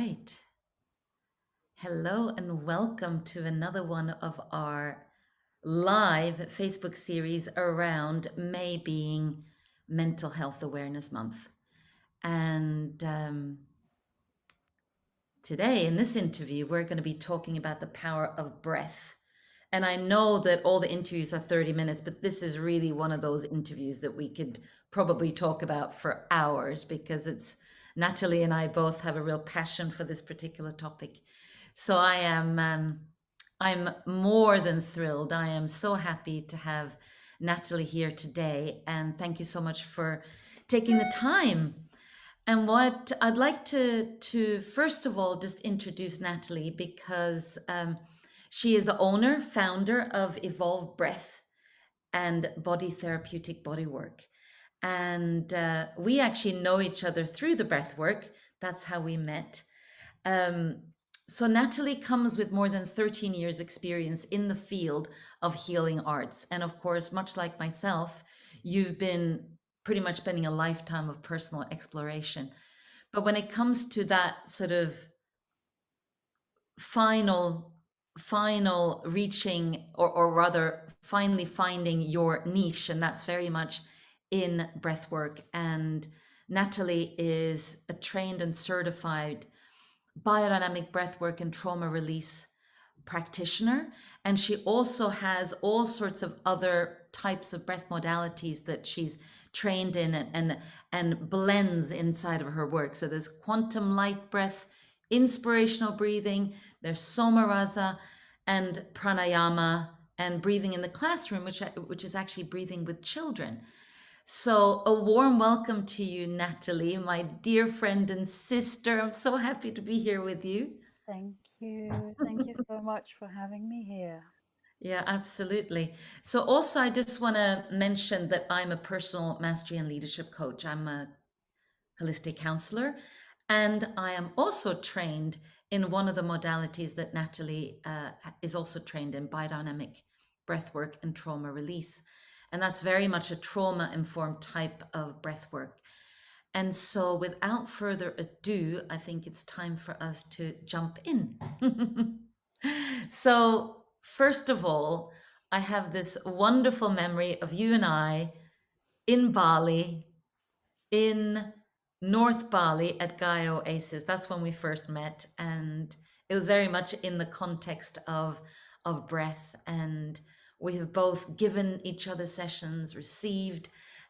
right. Hello and welcome to another one of our live Facebook series around May being Mental Health Awareness Month. And today in this interview, we're going to be talking about the power of breath. And I know that all the interviews are 30 minutes, but this is really one of those interviews that we could probably talk about for hours because it's Natalie and I both have a real passion for this particular topic. So I'm more than thrilled. I am so happy to have Natalie here today, and thank you so much for taking the time. And what I'd like to first of all just introduce Natalie because she is the owner, founder of Evolve Breath and Body Therapeutic Bodywork. And we actually know each other through the breath work. That's how we met. Um, so Natalie comes with more than 13 years experience in the field of healing arts. And of course, much like myself, you've been pretty much spending a lifetime of personal exploration. But when it comes to that sort of final reaching or rather finally finding your niche, and that's very much in breathwork. And Natalie is a trained and certified biodynamic breathwork and trauma release practitioner. And she also has all sorts of other types of breath modalities that she's trained in and blends inside of her work. So there's quantum light breath, inspirational breathing, there's somaraza and pranayama, and breathing in the classroom, which is actually breathing with children. So, a warm welcome to you, Natalie, my dear friend and sister. I'm so happy to be here with you. Thank you. Thank you so much for having me here. Yeah, absolutely. So, also, I just want to mention that I'm a personal mastery and leadership coach. I'm a holistic counselor, and I am also trained in one of the modalities that Natalie is also trained in, biodynamic breathwork and trauma release. And that's very much a trauma informed type of breathwork. And so, without further ado, I think it's time for us to jump in. So, first of all, I have this wonderful memory of you and I in Bali, in North Bali at Gaia Oasis. That's when we first met. And it was very much in the context of breath. And we have both given each other sessions, received,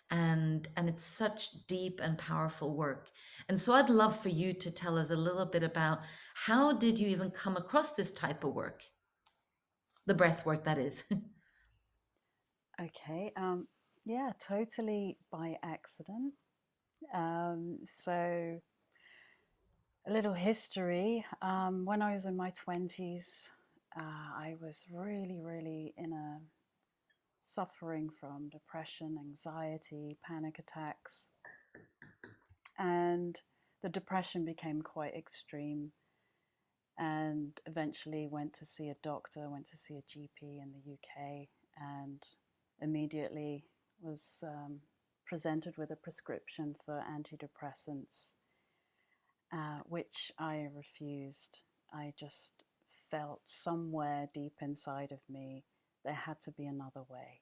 and it's such deep and powerful work. And so I'd love for you to tell us a little bit about how did you even come across this type of work, the breath work that is. Okay. Yeah, totally by accident. So a little history. When I was in my 20s, I was really in a suffering from depression, anxiety, panic attacks, and the depression became quite extreme. And eventually went to see a doctor, went to see a GP in the UK, and immediately was presented with a prescription for antidepressants, which I refused. I just felt somewhere deep inside of me there had to be another way.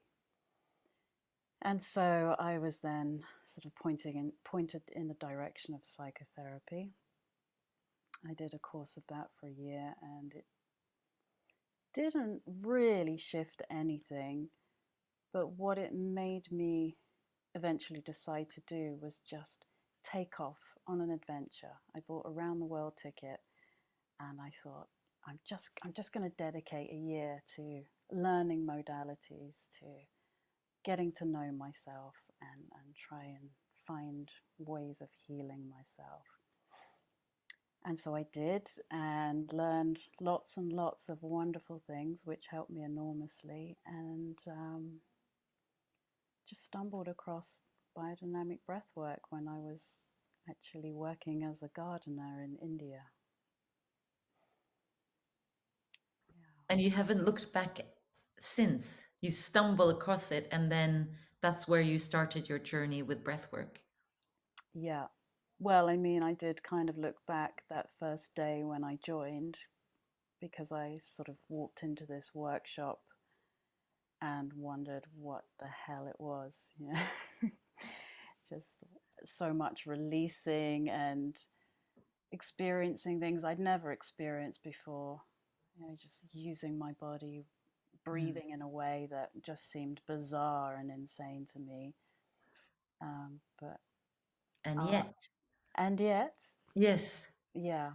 And so I was then sort of pointed in the direction of psychotherapy. I did a course of that for a year, and it didn't really shift anything, but what it made me eventually decide to do was just take off on an adventure. I bought a round the world ticket and I thought I'm just going to dedicate a year to learning modalities, to getting to know myself and try and find ways of healing myself. And so I did and learned lots and lots of wonderful things, which helped me enormously. And just stumbled across biodynamic breathwork when I was actually working as a gardener in India. And you haven't looked back since. You stumble across it, and then that's where you started your journey with breathwork. Yeah, Well, I mean, I did kind of look back that first day when I joined because I sort of walked into this workshop and wondered what the hell it was, you know. Just so much releasing and experiencing things I'd never experienced before. You know, just using my body, Mm. breathing in a way that just seemed bizarre and insane to me. But And uh, yet, and yet, yes. yeah.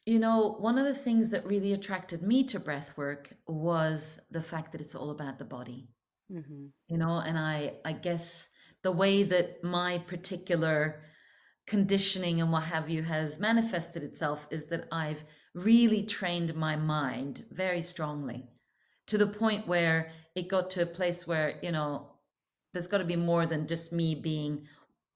You know, one of the things that really attracted me to breath work was the fact that it's all about the body. Hmm. You know, and I guess the way that my particular conditioning and what have you has manifested itself is that I've really trained my mind very strongly to the point where it got to a place where, you know, there's got to be more than just me being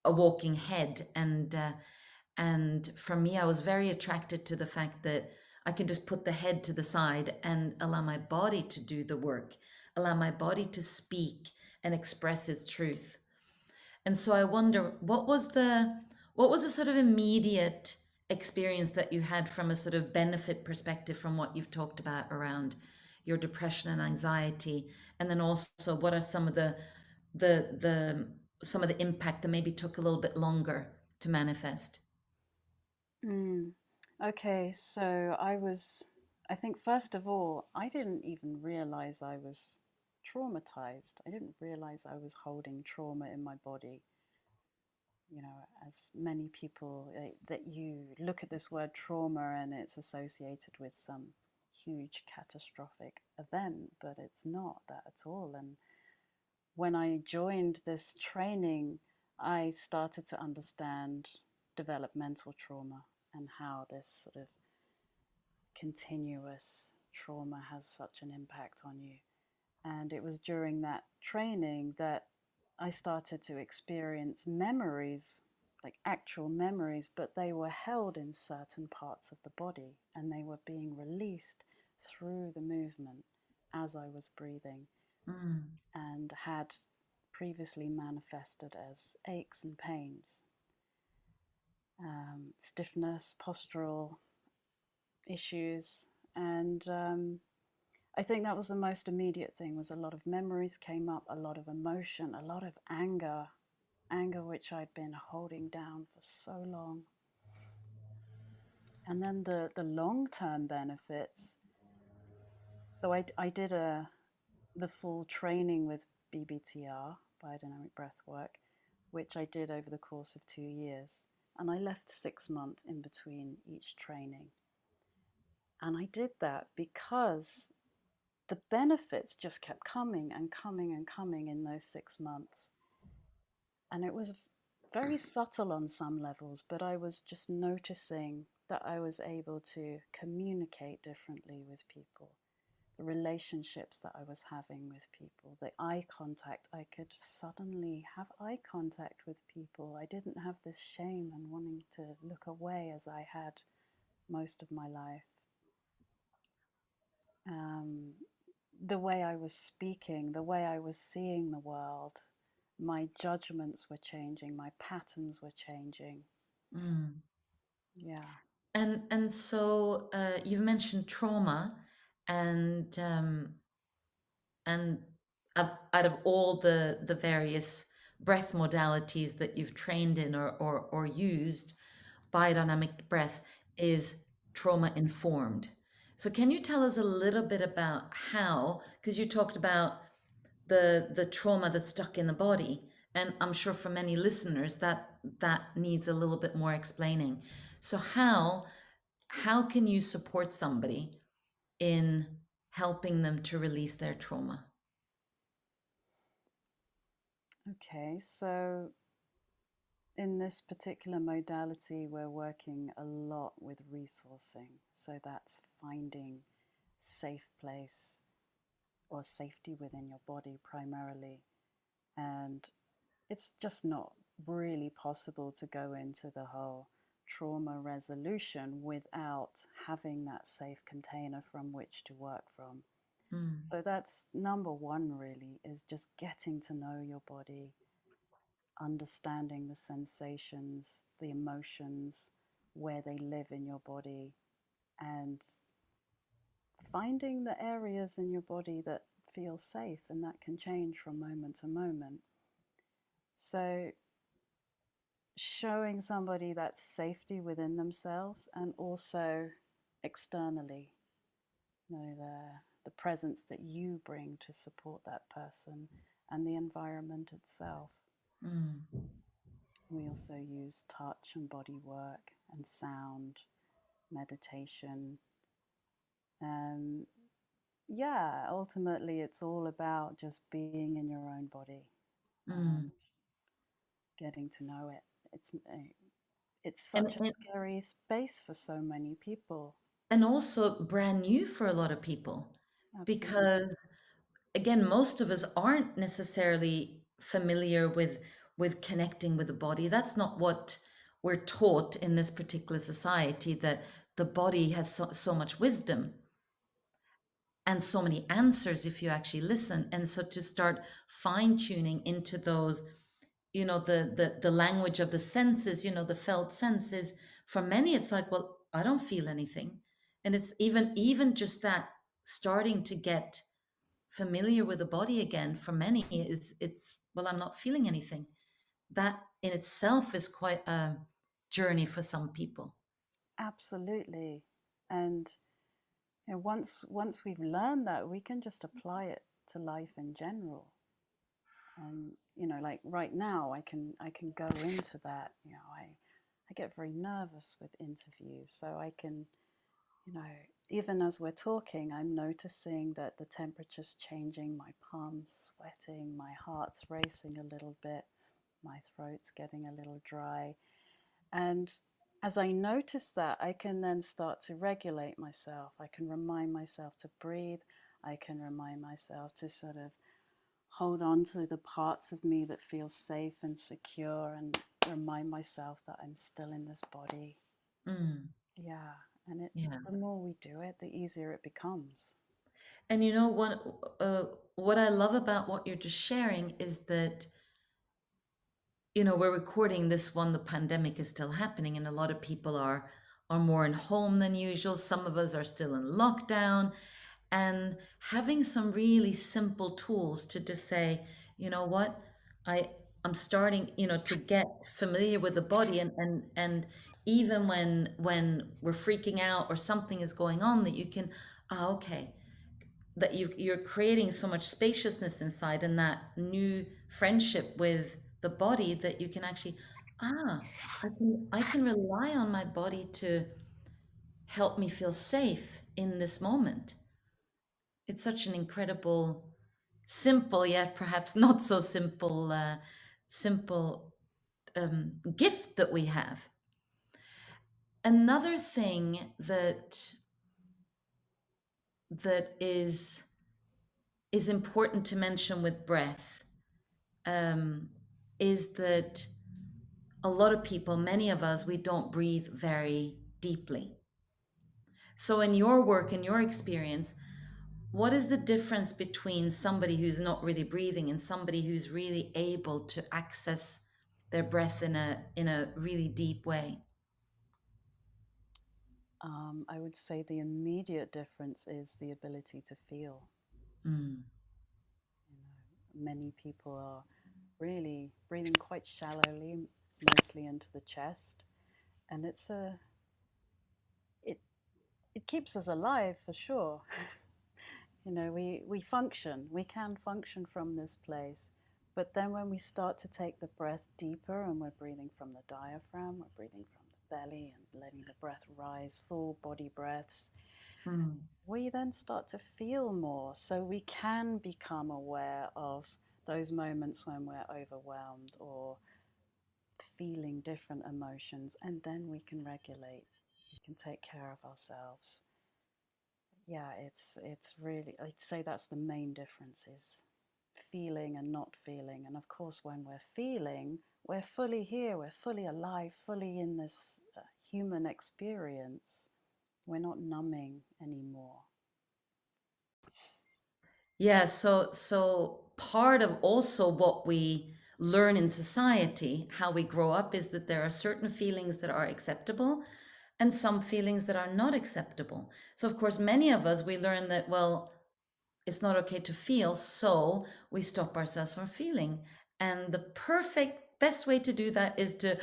a walking head. And for me, I was very attracted to the fact that I can just put the head to the side and allow my body to do the work, allow my body to speak and express its truth. And so I wonder, what was the sort of immediate experience that you had from a sort of benefit perspective from what you've talked about around your depression and anxiety? And then also what are the some of the impact that maybe took a little bit longer to manifest? Mm. Okay, so I think first of all, I didn't even realize I was traumatized. I didn't realize I was holding trauma in my body. You know, as many people, that you look at this word trauma and it's associated with some huge catastrophic event, but it's not that at all. And when I joined this training, I started to understand developmental trauma and how this sort of continuous trauma has such an impact on you. And it was during that training that I started to experience memories, like actual memories, but they were held in certain parts of the body and they were being released through the movement as I was breathing, Mm, and had previously manifested as aches and pains, stiffness, postural issues. And I think that was the most immediate thing, was a lot of memories came up, a lot of emotion, a lot of anger which I'd been holding down for so long. And then the long-term benefits. So I did the full training with BBTR, Biodynamic Breathwork, which I did over the course of 2 years. And I left 6 months in between each training. And I did that because the benefits just kept coming and coming and coming in those 6 months. And it was very subtle on some levels, but I was just noticing that I was able to communicate differently with people, the relationships that I was having with people, the eye contact. I could suddenly have eye contact with people. I didn't have this shame and wanting to look away as I had most of my life. Um, the way I was speaking, the way I was seeing the world, my judgments were changing, my patterns were changing. mm. Yeah. And so you've mentioned trauma, and and out of all the various breath modalities that you've trained in or used, biodynamic breath is trauma informed. So can you tell us a little bit about how, because you talked about the trauma that's stuck in the body, and I'm sure for many listeners that needs a little bit more explaining. So how can you support somebody in helping them to release their trauma? Okay. So in this particular modality, we're working a lot with resourcing. So that's finding safe place or safety within your body primarily. And it's just not really possible to go into the whole trauma resolution without having that safe container from which to work from. Mm, So that's number one, really, is just getting to know your body, understanding the sensations, the emotions, where they live in your body, and finding the areas in your body that feel safe, and that can change from moment to moment. So, showing somebody that safety within themselves and also externally, the presence that you bring to support that person and the environment itself. Mm, We also use touch and body work and sound, meditation. And yeah, ultimately, it's all about just being in your own body mm. and getting to know it. It's And, such a and scary space for so many people. and also brand new for a lot of people, Absolutely. because again, most of us aren't necessarily familiar with connecting with the body. That's not what we're taught in this particular society, that the body has so much wisdom and so many answers if you actually listen. And so to start fine tuning into those, the language of the senses, the felt senses, for many it's like, well, I don't feel anything. And it's even just that, starting to get familiar with the body again, for many is, it's, well, I'm not feeling anything. That in itself is quite a journey for some people. Absolutely. And once we've learned that, we can just apply it to life in general. And like right now, I can go into that. I get very nervous with interviews, so I can, you know, even as we're talking, I'm noticing that the temperature's changing, my palms sweating, my heart's racing a little bit, my throat's getting a little dry. And as I notice that, I can then start to regulate myself. I can remind myself to breathe. I can remind myself to sort of hold on to the parts of me that feel safe and secure and remind myself that I'm still in this body. Mm, Yeah. And yeah. the more we do it, the easier it becomes. And what I love about what you're just sharing is that, we're recording this one, the pandemic is still happening, and a lot of people are more in home than usual. Some of us are still in lockdown, and having some really simple tools to just say, you know what, I I'm starting, to get familiar with the body, and even when we're freaking out or something is going on, that you can, okay, that you're creating so much spaciousness inside, and that new friendship with the body, that you can actually, ah I can rely on my body to help me feel safe in this moment. It's such an incredible, simple, yet perhaps not so simple, simple gift that we have. Another thing that is important to mention with breath, um, is that a lot of people, many of us, we don't breathe very deeply. So, in your work, in your experience, what is the difference between somebody who's not really breathing and somebody who's really able to access their breath in a really deep way? I would say the immediate difference is the ability to feel. Mm, Many people are really breathing quite shallowly, mostly into the chest, and it it keeps us alive for sure. We function, we can function from this place. But then when we start to take the breath deeper and we're breathing from the diaphragm, we're breathing from the belly and letting the breath rise, full body breaths, mm. we then start to feel more. So we can become aware of those moments when we're overwhelmed or feeling different emotions, and then we can regulate, we can take care of ourselves. Yeah, it's really, I'd say that's the main difference, is feeling and not feeling. And of course, when we're feeling, we're fully here, we're fully alive, fully in this human experience. We're not numbing anymore. Yeah, so part of also what we learn in society, how we grow up, is that there are certain feelings that are acceptable and some feelings that are not acceptable. So, of course, many of us, we learn that, well, it's not okay to feel, so we stop ourselves from feeling. And the perfect, best way to do that is to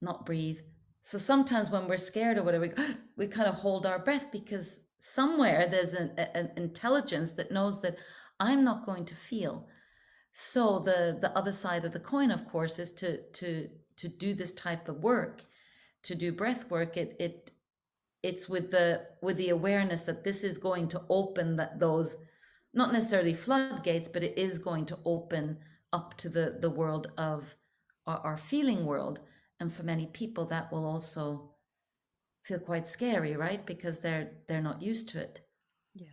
not breathe. So sometimes when we're scared or whatever, we kind of hold our breath because somewhere there's an intelligence that knows that I'm not going to feel. So the other side of the coin, of course, is to do this type of work, to do breath work. It's with the awareness that this is going to open those, not necessarily floodgates, but it is going to open up to the world of our feeling world. And for many people that will also feel quite scary, right? Because they're not used to it. Yes.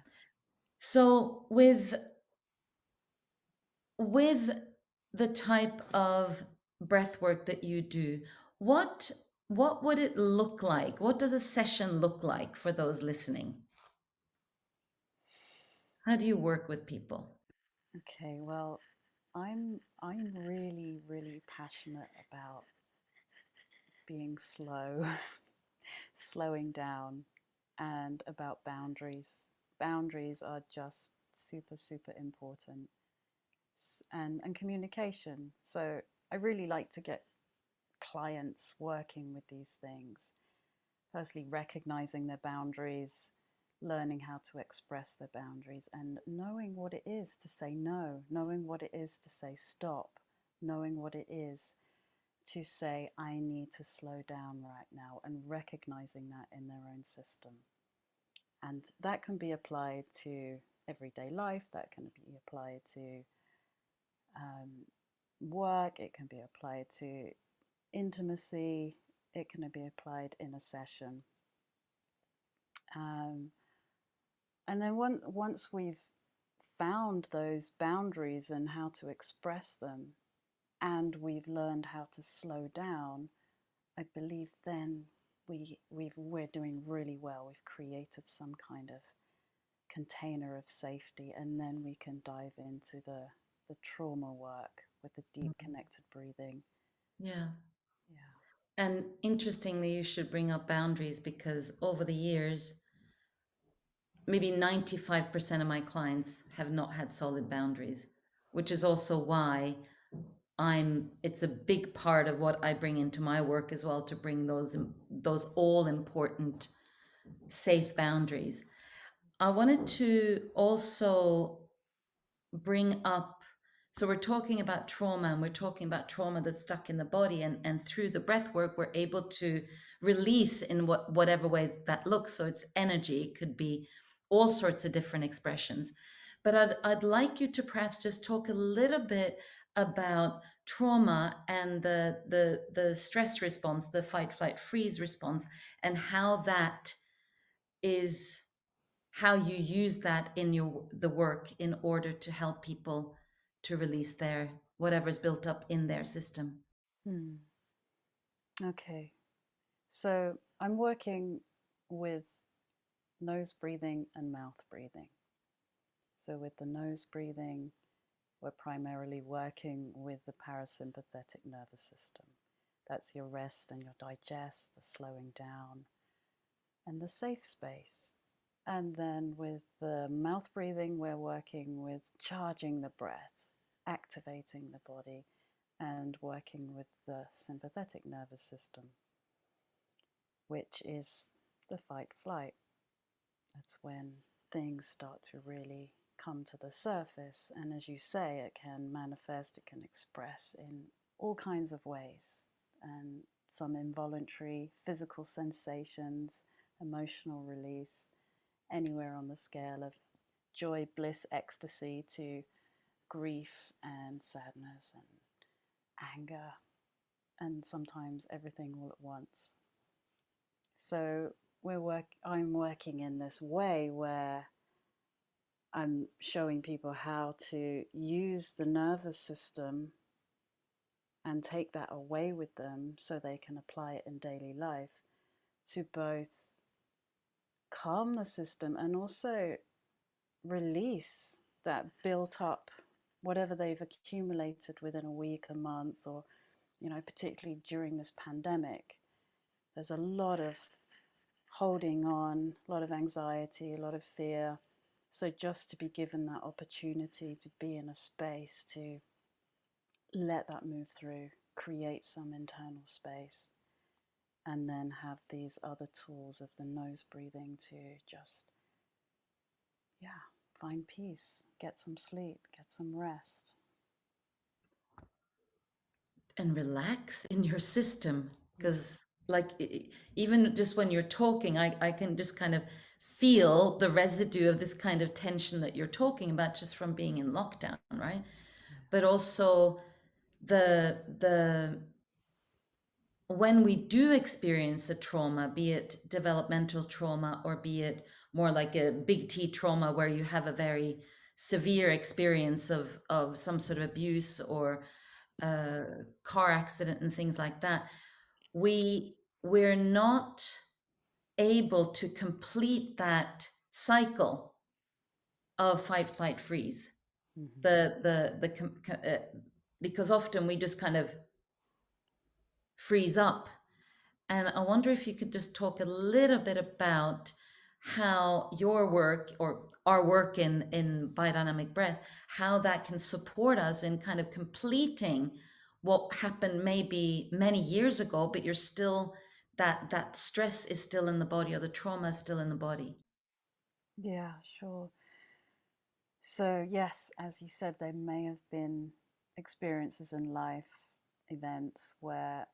So with the type of breath work that you do, what what would it look like? What does a session look like for those listening? How do you work with people? Okay, well, I'm really, really passionate about being slow, slowing down, and about boundaries. Boundaries are just super, super important. And communication. So I really like to get clients working with these things. Firstly, recognizing their boundaries, learning how to express their boundaries, and knowing what it is to say no, knowing what it is to say stop, knowing what it is to say, I need to slow down right now, and recognizing that in their own system. And that can be applied to everyday life, that can be applied to um, work, it can be applied to intimacy, it can be applied in a session. Um, and then once we've found those boundaries and how to express them, and we've learned how to slow down, I believe then we're doing really well. We've created some kind of container of safety, and then we can dive into the trauma work with the deep connected breathing. Yeah. Yeah. And interestingly, you should bring up boundaries because over the years, maybe 95% of my clients have not had solid boundaries, which is also why it's a big part of what I bring into my work as well, to bring those all important safe boundaries. I wanted to also bring up, so we're talking about trauma, and we're talking about trauma that's stuck in the body, and through the breath work we're able to release in whatever way that looks. So it's energy, it could be all sorts of different expressions. But I'd like you to perhaps just talk a little bit about trauma and the stress response, the fight flight freeze response, and how that is, how you use that in the work in order to help people to release their whatever's built up in their system. Hmm. Okay. So I'm working with nose breathing and mouth breathing. So with the nose breathing, we're primarily working with the parasympathetic nervous system. That's your rest and your digest, the slowing down, and the safe space. And then with the mouth breathing, we're working with charging the breath, activating the body, and working with the sympathetic nervous system, which is the fight flight. That's when things start to really come to the surface. And as you say, it can manifest, it can express in all kinds of ways. And some involuntary physical sensations, emotional release, anywhere on the scale of joy, bliss, ecstasy to grief and sadness and anger, and sometimes everything all at once. So I'm working in this way where I'm showing people how to use the nervous system and take that away with them so they can apply it in daily life to both calm the system and also release that built up whatever they've accumulated within a week, a month, or, particularly during this pandemic, there's a lot of holding on, a lot of anxiety, a lot of fear. So just to be given that opportunity to be in a space to let that move through, create some internal space, and then have these other tools of the nose breathing to just, yeah, find peace, get some sleep, get some rest. And relax in your system, Mm. because like even just when you're talking, I can just kind of feel the residue of this kind of tension that you're talking about just from being in lockdown, right? But also the when we do experience a trauma, be it developmental trauma or be it more like a big T trauma where you have a very severe experience of some sort of abuse or a car accident and things like that, we're not able to complete that cycle of fight, flight, freeze. Mm-hmm. The because often we just kind of freeze up. And I wonder if you could just talk a little bit about how your work or our work in biodynamic breath, how that can support us in kind of completing what happened maybe many years ago, but you're still that stress is still in the body or the trauma is still in the body. Yeah, sure. So, yes, as you said, there may have been experiences in life, events where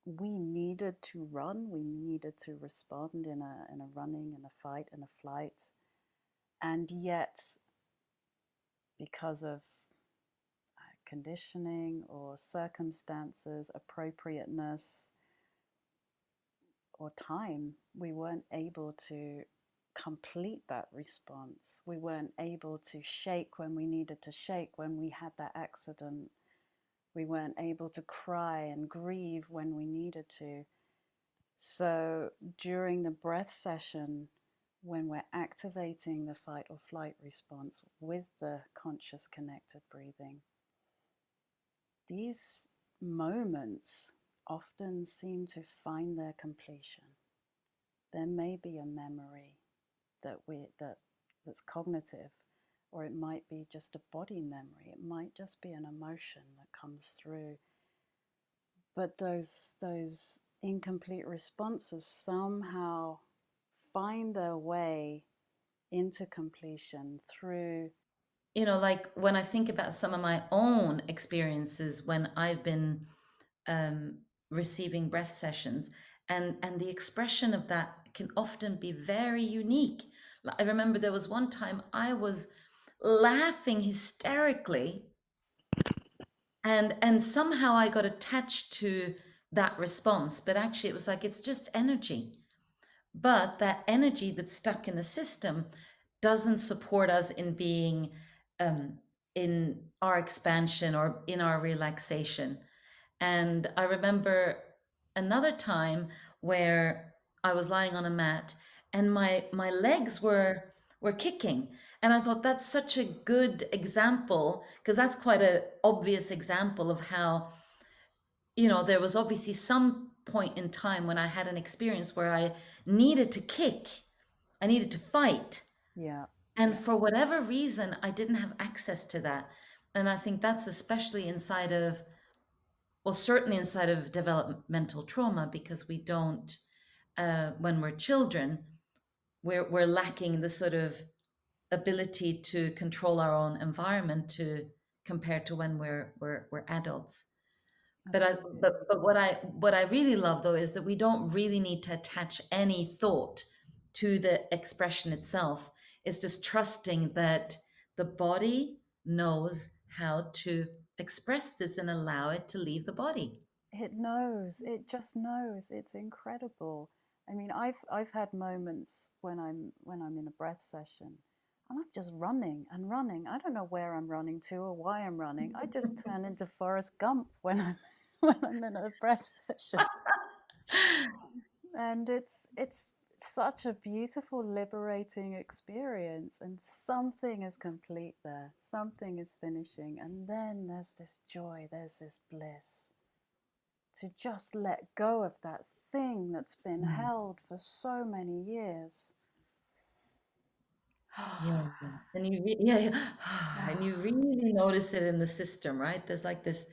we needed to run, we needed to respond in a running, in a fight, in a flight. And yet, because of conditioning or circumstances, appropriateness, or time, we weren't able to complete that response. We weren't able to shake when we needed to shake when we had that accident. We weren't able to cry and grieve when we needed to. So during the breath session, when we're activating the fight or flight response with the conscious connected breathing, these moments often seem to find their completion. There may be a memory that's cognitive, or it might be just a body memory. It might just be an emotion that comes through. But those incomplete responses somehow find their way into completion through. Like when I think about some of my own experiences when I've been um, receiving breath sessions, and the expression of that can often be very unique. I remember there was one time I was laughing hysterically, and somehow I got attached to that response, but actually it was like it's just energy. But that energy that's stuck in the system doesn't support us in being um, in our expansion or in our relaxation. And I remember another time where I was lying on a mat and my legs were kicking. And I thought that's such a good example because that's quite an obvious example of how, there was obviously some point in time when I had an experience where I needed to kick, I needed to fight. Yeah, And yeah, for whatever reason, I didn't have access to that. And I think that's especially inside of, well, certainly inside of developmental trauma, because we don't, when we're children, we're lacking the sort of ability to control our own environment to compared to when we're adults. But I absolutely. but what I really love though is that we don't really need to attach any thought to the expression itself. It's just trusting that the body knows how to express this and allow it to leave the body. It knows. It just knows. It's incredible. I mean, I've had moments when I'm in a breath session, and I'm just running and running. I don't know where I'm running to or why I'm running. I just turn into Forrest Gump when I'm when I'm in a breath session, and it's such a beautiful, liberating experience, and something is complete there, something is finishing, and then there's this joy, there's this bliss to just let go of that thing that's been Mm. held for so many years. Yeah. And yeah, yeah. And you really notice it in the system, right? There's like this,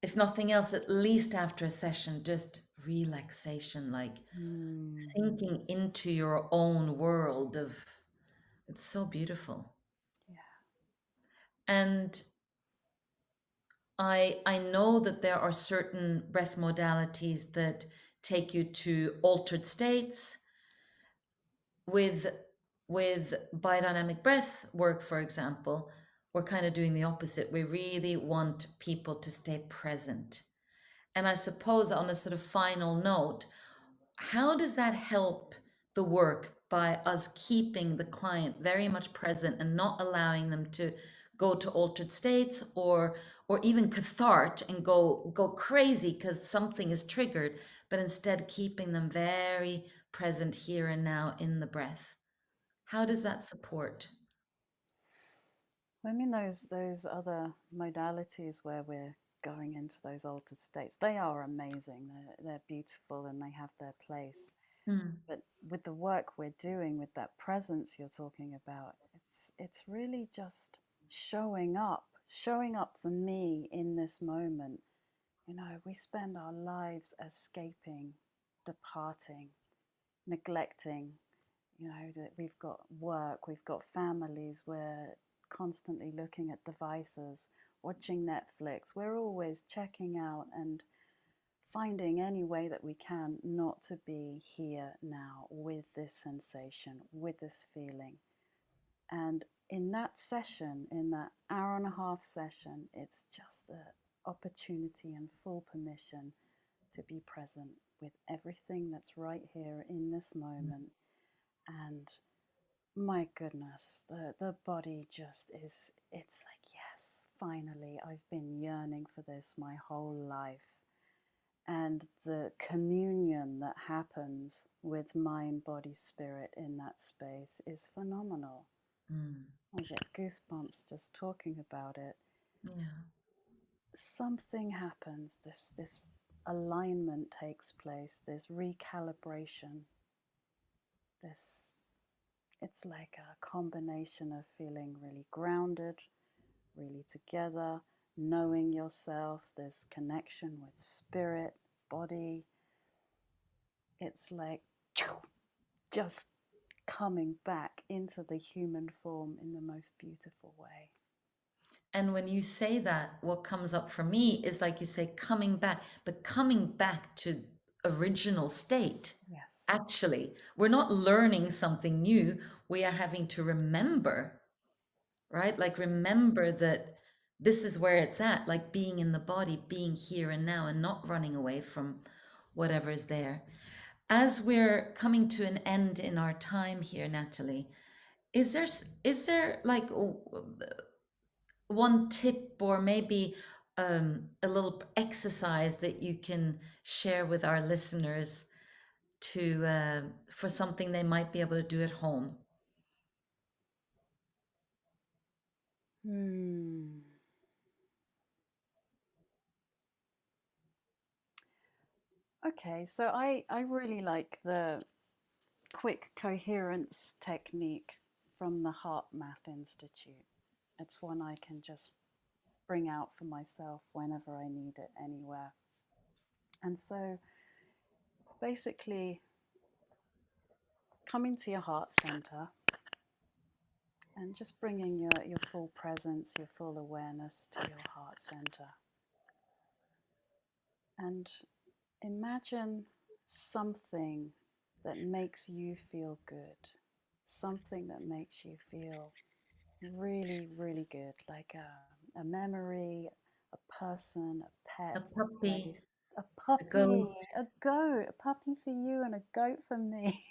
if nothing else, at least after a session, just relaxation, like Hmm. sinking into your own world of, it's so beautiful. Yeah. And I know that there are certain breath modalities that take you to altered states. With biodynamic breath work, for example, we're kind of doing the opposite. We really want people to stay present. And I suppose on a sort of final note, how does that help the work by us keeping the client very much present and not allowing them to go to altered states or even cathart and go crazy because something is triggered, but instead keeping them very present here and now in the breath? How does that support? I mean, those other modalities where we're going into those altered states, they are amazing. They're beautiful and they have their place. Hmm. But with the work we're doing, with that presence you're talking about, it's really just showing up for me in this moment. You know, we spend our lives escaping, departing, neglecting, you know, that we've got work, we've got families, we're constantly looking at devices, watching Netflix, we're always checking out and finding any way that we can not to be here now with this sensation, with this feeling. And in that session, in that hour and a half session, it's just an opportunity and full permission to be present with everything that's right here in this moment. And my goodness, the body just is, it's like, yes, finally, I've been yearning for this my whole life. And the communion that happens with mind, body, spirit in that space is phenomenal. Mm. I get goosebumps just talking about it. Yeah. Something happens, this alignment takes place, this recalibration, this, it's like a combination of feeling really grounded, really together, knowing yourself, this connection with spirit, body. It's like just coming back into the human form in the most beautiful way. And when you say that, what comes up for me is like you say, coming back, but coming back to original state. Yes. Actually, we're not learning something new. We are having to remember, right? Like remember that this is where it's at, like being in the body, being here and now, and not running away from whatever is there. As we're coming to an end in our time here, Natalie, is there like one tip or maybe a little exercise that you can share with our listeners to for something they might be able to do at home? Hmm. Okay, so I really like the quick coherence technique from the Heart Map Institute. It's one I can just bring out for myself whenever I need it anywhere. And so basically, coming to your heart center and just bringing your full presence, your full awareness to your heart center. And imagine something that makes you feel good, something that makes you feel really, really good, like a memory, a person, a A pet, a puppy, place, a a puppy, goat. a goat, a puppy for you and a goat for me.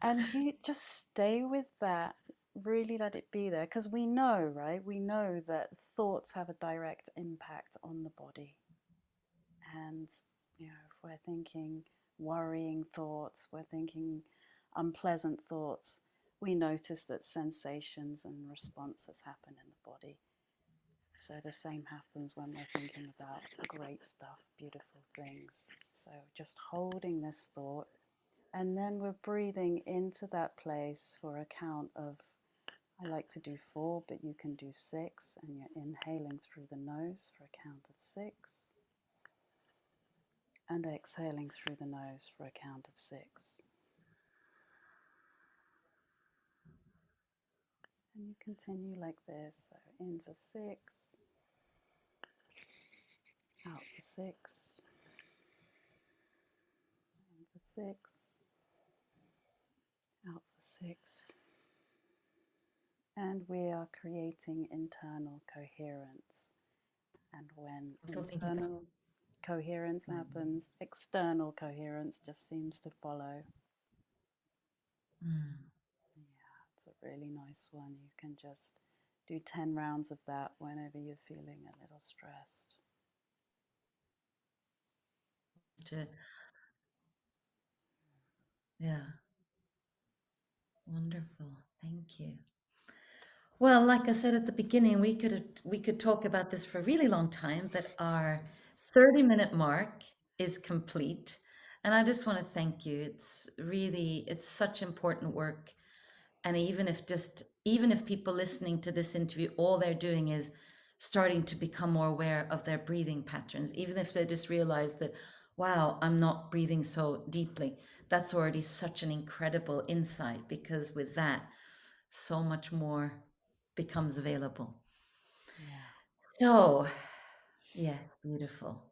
And you just stay with that, really let it be there. Because we know, right? We know that thoughts have a direct impact on the body. And, you know, if we're thinking worrying thoughts, we're thinking unpleasant thoughts, we notice that sensations and responses happen in the body. So the same happens when we're thinking about great stuff, beautiful things. So just holding this thought, and then we're breathing into that place for a count of, I like to do 4, but you can do 6, and you're inhaling through the nose for a count of 6, and exhaling through the nose for a count of 6. And you continue like this. So in for 6, out for 6, in for 6, out for 6. And we are creating internal coherence. And when I'm still thinking about. internal coherence happens, external coherence just seems to follow. Mm, Yeah, it's a really nice one. You can just do 10 rounds of that whenever you're feeling a little stressed. to, yeah, wonderful. Thank you. Well, like I said at the beginning, we could talk about this for a really long time, but our 30-minute mark is complete. And I just want to thank you. It's such important work. And even if people listening to this interview, all they're doing is starting to become more aware of their breathing patterns, even if they just realize that, wow, I'm not breathing so deeply, that's already such an incredible insight, because with that, so much more becomes available. Yeah. So, yeah, beautiful.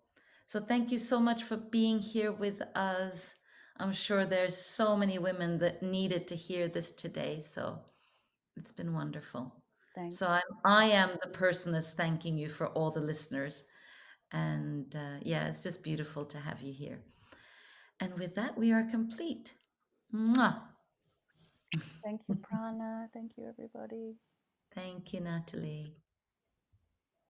So, thank you so much for being here with us. I'm sure there's so many women that needed to hear this today. So, it's been wonderful. Thank So, you. I am the person that's thanking you for all the listeners. And yeah, it's just beautiful to have you here. And with that, we are complete. Mwah. Thank you, Prana. Thank you, everybody. Thank you, Natalie.